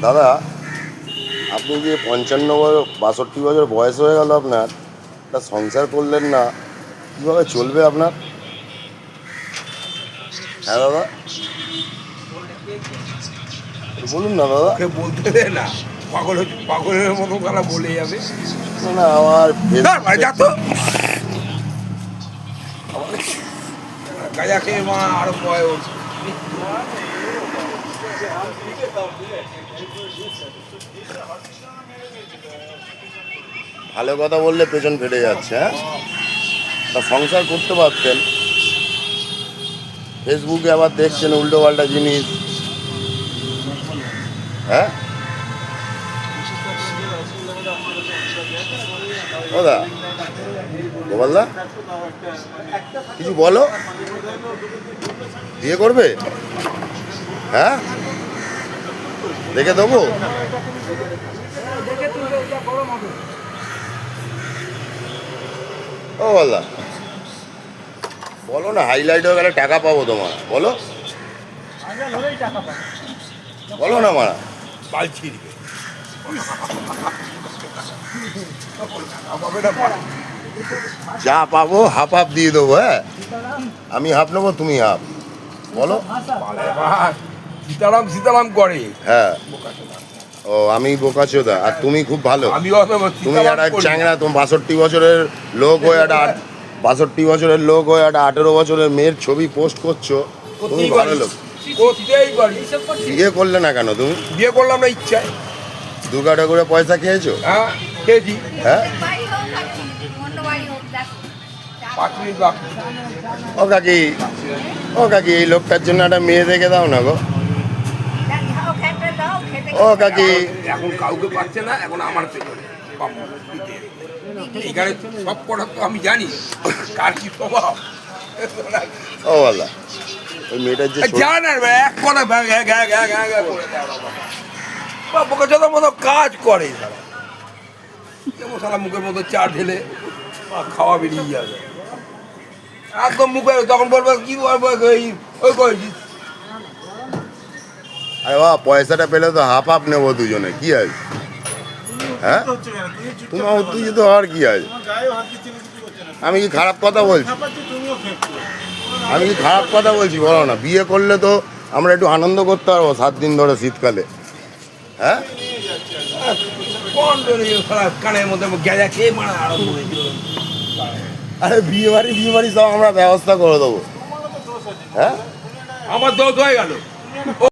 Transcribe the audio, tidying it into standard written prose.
দাদা, আপনি যে 55-62 বছর বয়স হয়ে গেল আপনার, তা সংসার করলেন না, কীভাবে চলবে আপনার? হ্যাঁ দাদা, একটু বলুন না দাদা। ওকে বলতে দে না, পাগলের মতো তারা বলে যাবে। না না, আমার যা তো গাঁজা খেয়ে মা আরো বয়স। ভালো কথা বললে পেছন ফেটে যাচ্ছে। হ্যাঁ, তা সংসার করতে পারতেন। ফেসবুকে আবার দেখছেন উল্টো পাল্টা জিনিস। হ্যাঁ দাদা, গোপালদা, কিছু বলো। বিয়ে করবে? হ্যাঁ, দেখে দেবো। ও বলদা, বলো না, হাইলাইট হয়ে গেলে টাকা পাবো তোমার, বলো বলো না মারা। পালছি যা পাবো হাফ হাফ দিয়ে দেবো। হ্যাঁ, আমি হাফ নেবো, তুমি হাফ, বলো। সীতারাম সীতারাম করে। হ্যাঁ, ও আমি বোকাচোদা আর তুমি খুব ভালো। তুমি একটা চ্যাংড়া, তুমি 62 বছরের লোক হয়ে একটা 62 বছরের লোক হয়ে একটা 18 বছরের মেয়ের ছবি পোস্ট করছো। তুমি ভালো লোক। করতেই পারি। বিয়ে করলে না কেন তুমি? বিয়ে করলাম না ইচ্ছায়। দুর্গা ঠাকুরে পয়সা খেয়েছো? হ্যাঁ খেয়েছি। হ্যাঁ, ও কাকি, ও কাকি, এই লোকটার জন্য একটা মেয়ে দেখে দাও না গো। ও কাকি, এখন কাউকে পাচ্ছে না, এখন আমার পেছনে এখানে সব কটা তো আমি জানি কার কি স্বভাব। ও বলা, ওই মেয়েটার যে জানার এক কথা বোকাচোদার মতো কাজ করে মশলা মুখের মতো চা ঢেলে খাওয়া বেরিয়ে যাবে একদম মুখে। তখন বলবো কি বলবো, ওই করেছিস। আরে বাবা, পয়সাটা পেলে তো হাফ হাফ নেবো দুজনে, কি আছে? হ্যাঁ, তোমার উত্তেজিত হওয়ার কি আছে? আমি কি খারাপ কথা বলছি? আমি কি খারাপ কথা বলছি বলো না? বিয়ে করলে তো আমরা একটু আনন্দ করতে পারবো 7 দিন ধরে শীতকালে। হ্যাঁ, কানের মধ্যে গেঁজা খেয়ে মারা আরম্ভ হয়েছিল। আরে বিয়ে বাড়ি সব আমরা ব্যবস্থা করে দেবো। হ্যাঁ, আমার দোষ হয়ে গেল।